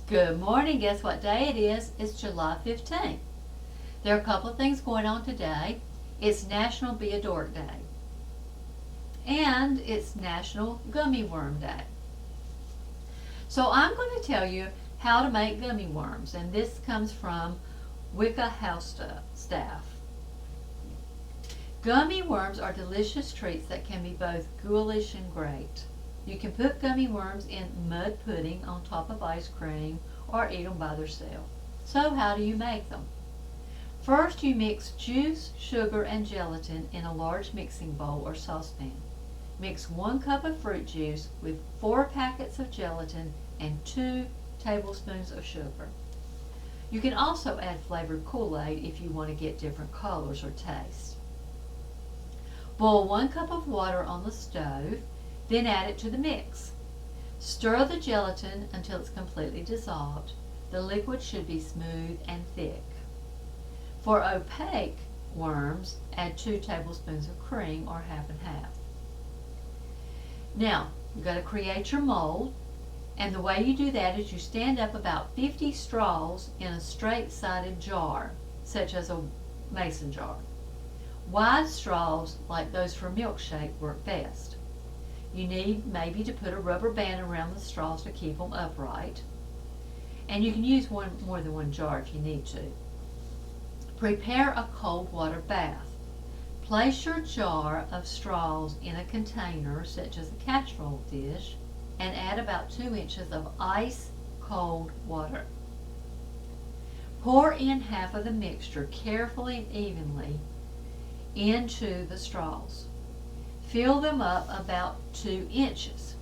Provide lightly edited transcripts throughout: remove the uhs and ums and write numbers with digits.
Good morning. Guess what day it is? It's July 15th. There are a couple of things going on today. It's National Be a Dork Day. And it's National Gummy Worm Day. So I'm going to tell you how to make gummy worms. And this comes from Wicca House Staff. Gummy worms are delicious treats that can be both ghoulish and great. You can put gummy worms in mud pudding on top of ice cream or eat them by themselves. So how do you make them? First, you mix juice, sugar, and gelatin in a large mixing bowl or saucepan. Mix 1 cup of fruit juice with 4 packets of gelatin and 2 tablespoons of sugar. You can also add flavored Kool-Aid if you want to get different colors or taste. Boil 1 cup of water on the stove, then add it to the mix. Stir the gelatin until it's completely dissolved. The liquid should be smooth and thick. For opaque worms, add 2 tablespoons of cream or half and half. Now, you've got to create your mold, and the way you do that is you stand up about 50 straws in a straight-sided jar, such as a mason jar. Wide straws, like those for milkshake, work best. You need maybe to put a rubber band around the straws to keep them upright. And you can use more than one jar if you need to. Prepare a cold water bath. Place your jar of straws in a container, such as a casserole dish, and add about 2 inches of ice cold water. Pour in half of the mixture carefully and evenly into the straws. Fill them up about 2 inches.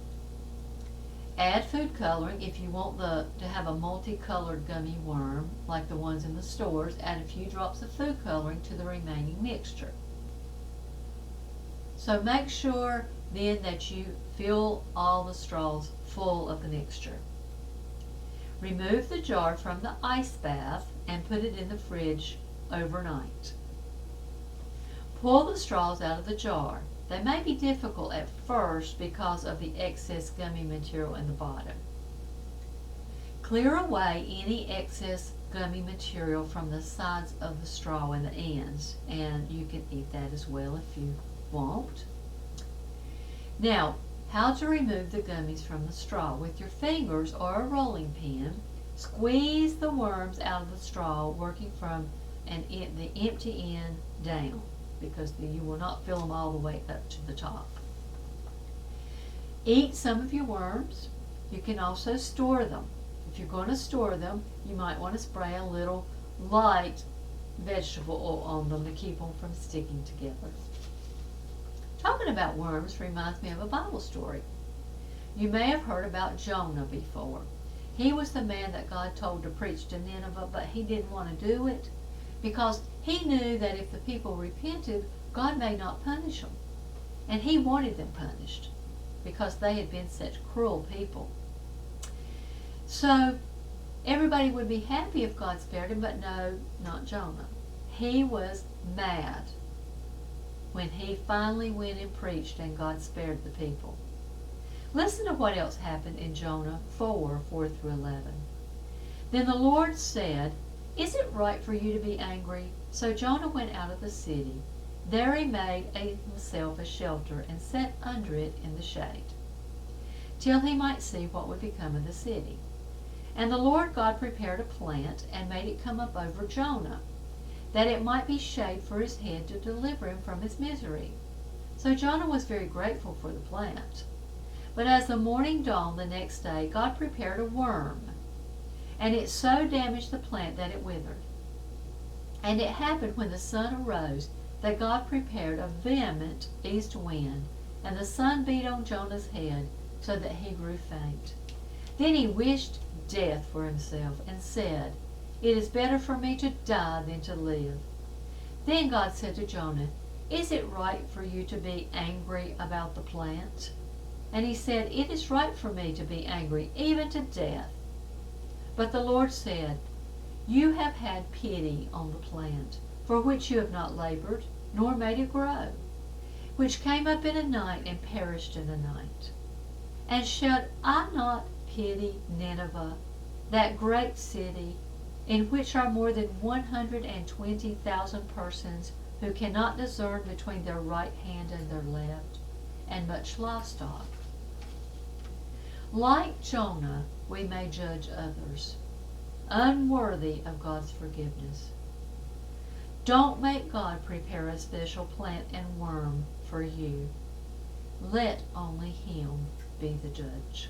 Add food coloring if you want to have a multicolored gummy worm like the ones in the stores. Add a few drops of food coloring to the remaining mixture. So make sure then that you fill all the straws full of the mixture. Remove the jar from the ice bath and put it in the fridge overnight. Pull the straws out of the jar. They may be difficult at first because of the excess gummy material in the bottom. Clear away any excess gummy material from the sides of the straw and the ends, and you can eat that as well if you want. Now, how to remove the gummies from the straw. With your fingers or a rolling pin, squeeze the worms out of the straw, working from the empty end down, because you will not fill them all the way up to the top. Eat some of your worms. You can also store them. If you're going to store them, you might want to spray a little light vegetable oil on them to keep them from sticking together. Talking about worms reminds me of a Bible story. You may have heard about Jonah before. He was the man that God told to preach to Nineveh, but he didn't want to do it because he knew that if the people repented, God may not punish them. And he wanted them punished because they had been such cruel people. So everybody would be happy if God spared him, but no, not Jonah. He was mad when he finally went and preached and God spared the people. Listen to what else happened in Jonah 4:4 through 11. Then the Lord said, "Is it right for you to be angry?" So Jonah went out of the city. There he made himself a shelter and sat under it in the shade, till he might see what would become of the city. And the Lord God prepared a plant and made it come up over Jonah, that it might be shade for his head to deliver him from his misery. So Jonah was very grateful for the plant. But as the morning dawned the next day, God prepared a worm, and it so damaged the plant that it withered. And it happened when the sun arose that God prepared a vehement east wind, and the sun beat on Jonah's head so that he grew faint. Then he wished death for himself and said, "It is better for me to die than to live." Then God said to Jonah, "Is it right for you to be angry about the plant?" And he said, "It is right for me to be angry, even to death." But the Lord said, "You have had pity on the plant, for which you have not labored, nor made it grow, which came up in a night and perished in a night. And should I not pity Nineveh, that great city in which are more than 120,000 persons who cannot discern between their right hand and their left, and much livestock. Like Jonah, we may judge others, unworthy of God's forgiveness. Don't make God prepare a special plant and worm for you. Let only Him be the judge.